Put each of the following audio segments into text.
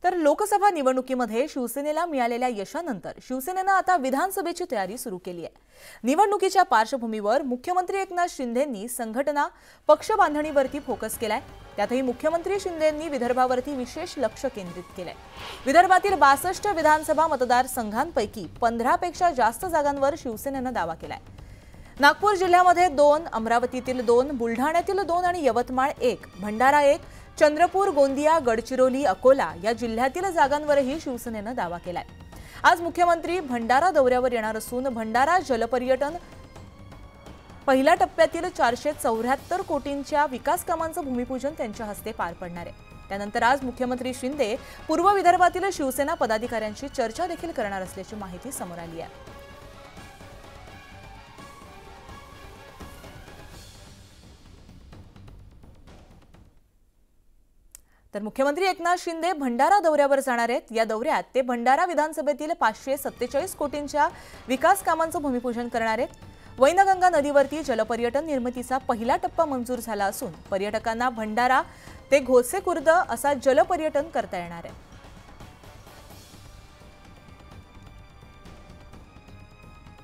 तर लोकसभा निवडणुकीमध्ये शिवसेनेला मिळालेल्या यशानंतर शिवसेनेनं आता विधानसभेची तयारी सुरू केली आहे। निवडणुकीच्या पार्श्वभूमीवर मुख्यमंत्री एकनाथ शिंदेंनी संघटना पक्ष बांधणीवरती फोकस केलाय। त्यातही मुख्यमंत्री शिंदेंनी विदर्भावरती विशेष लक्ष केंद्रित केलंय। विदर्भातील 62 विधानसभा मतदारसंघांपैकी 15 पेक्षा जास्त जागांवर शिवसेनेनं दावा केलाय। नागपूर जिल्ह्यामध्ये 2, अमरावतीतील 2, बुलढाण्यातील 2 आणि यवतमाळ 1, भंडारा 1, चंद्रपूर, गोंदिया, गडचिरोली, अकोला या जिल्ह्यातील जागांवरही शिवसेनेनं दावा केलाय। आज मुख्यमंत्री भंडारा दौऱ्यावर येणार असून भंडारा जलपर्यटन पहिल्या टप्प्यातील 474 कोटींच्या विकास कामांचं भूमिपूजन त्यांच्या हस्ते पार पडणार आहे। त्यानंतर आज मुख्यमंत्री शिंदे पूर्व विदर्भातील शिवसेना पदाधिकाऱ्यांशी चर्चा देखील करणार असल्याची माहिती समोर आली आहे। तर मुख्यमंत्री एकनाथ शिंदे भंडारा दौऱ्यावर जाणार आहेत। या दौऱ्यात ते भंडारा विधानसभेतील 547 कोटींच्या विकास कामांचं भूमिपूजन करणार आहेत। वैनगंगा नदीवरती जलपर्यटन निर्मितीचा पहिला टप्पा मंजूर झाला असून पर्यटकांना भंडारा ते घोसेखुर्द असा जलपर्यटन करता येणार आहे।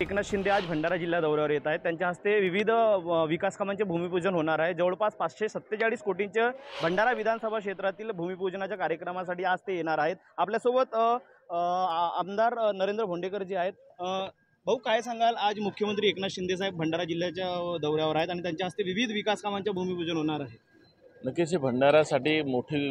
एकनाथ शिंदे आज भंडारा जिल्हा दौऱ्यावर येत आहेत। त्यांच्या हस्ते विविध विकास कामांचे भूमिपूजन होणार आहे। जवळपास 547 कोटींचे भंडारा विधानसभा क्षेत्रातील भूमिपूजनाच्या कार्यक्रमासाठी आज ते येणार आहेत। आपल्यासोबत आमदार नरेंद्र भोंडेकर जी आहेत। भाऊ, काय सांगाल, आज मुख्यमंत्री एकनाथ शिंदे साहेब भंडारा जिल्ह्याच्या दौऱ्यावर आहेत आणि त्यांच्या हस्ते विविध विकास कामांचे भूमिपूजन होणार आहे। नक्कीच भंडाऱ्यासाठी मोठी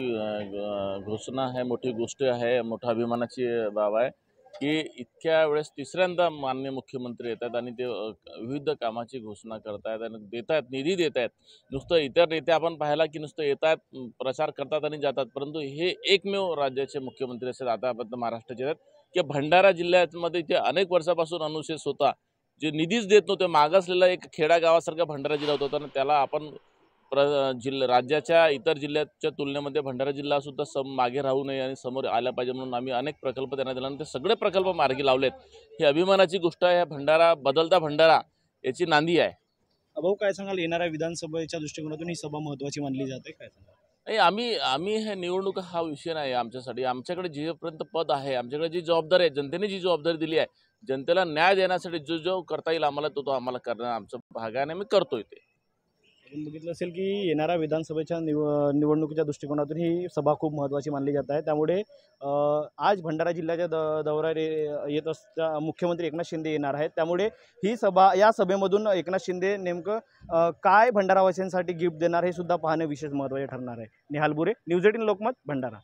घोषणा आहे, मोठी गोष्ट आहे, मोठा अभिमानाची बाब आहे की इतक्या वेळेस तिसऱ्यांदा माननीय मुख्यमंत्री येतात आणि ते विविध कामाची घोषणा करतायत आणि देतात, निधी देत आहेत। नुसतं इतर नेते आपण पाहिला की नुसतं येतात, प्रचार करतात आणि जातात, परंतु हे एकमेव राज्याचे मुख्यमंत्री असतात आतापर्यंत महाराष्ट्राचे आहेत की भंडारा जिल्ह्यामध्ये जे अनेक वर्षापासून अनुशेष होता, जे निधीच देत नव्हते, मागासलेला एक खेडा गावासारखा भंडारा जिल्हा होता आणि त्याला आपण राज्याच्या इतर जिल्ह्याच्या तुलनेमध्ये भंडारा जिल्हा सुद्धा मागे राहू नये आणि समोर आला पाहिजे म्हणून आम्ही अनेक प्रकल्प त्यांना दिले आणि ते सगळे प्रकल्प मार्गी लावलेत। ही अभिमानाची गोष्ट आहे। भंडारा बदलता भंडारा याची नांदी आहे। भाऊ, काय सांगाल, येणाऱ्या विधानसभेच्या दृष्टिकोनातून ही सभा महत्त्वाची मानली जाते, काय सांगाल? नाही, आम्ही हे निवडणूक हा विषय नाही आमच्यासाठी। आमच्याकडे जेपर्यंत पद आहे, आमच्याकडे जी जबाबदारी आहे, जनतेने जी जबाबदारी दिली आहे, जनतेला न्याय देण्यासाठी जो करता येईल आम्हाला तो आम्हाला करणं आमचं भागाने मी करतोय। ते आपण बघितलं असेल की येणाऱ्या विधानसभेच्या निवडणुकीच्या दृष्टिकोनातून ही सभा खूप महत्त्वाची मानली जात आहे। त्यामुळे आज भंडारा जिल्ह्याच्या दौऱ्यावर येत असता मुख्यमंत्री एकनाथ शिंदे येणार आहेत। त्यामुळे ही सभा, या सभेमधून एकनाथ शिंदे नेमकं काय भंडारावासीयांसाठी गिफ्ट देणार हे सुद्धा पाहणे विशेष महत्त्वाचे ठरणार आहे। निहाल बुरे, न्यूज 18 लोकमत, भंडारा।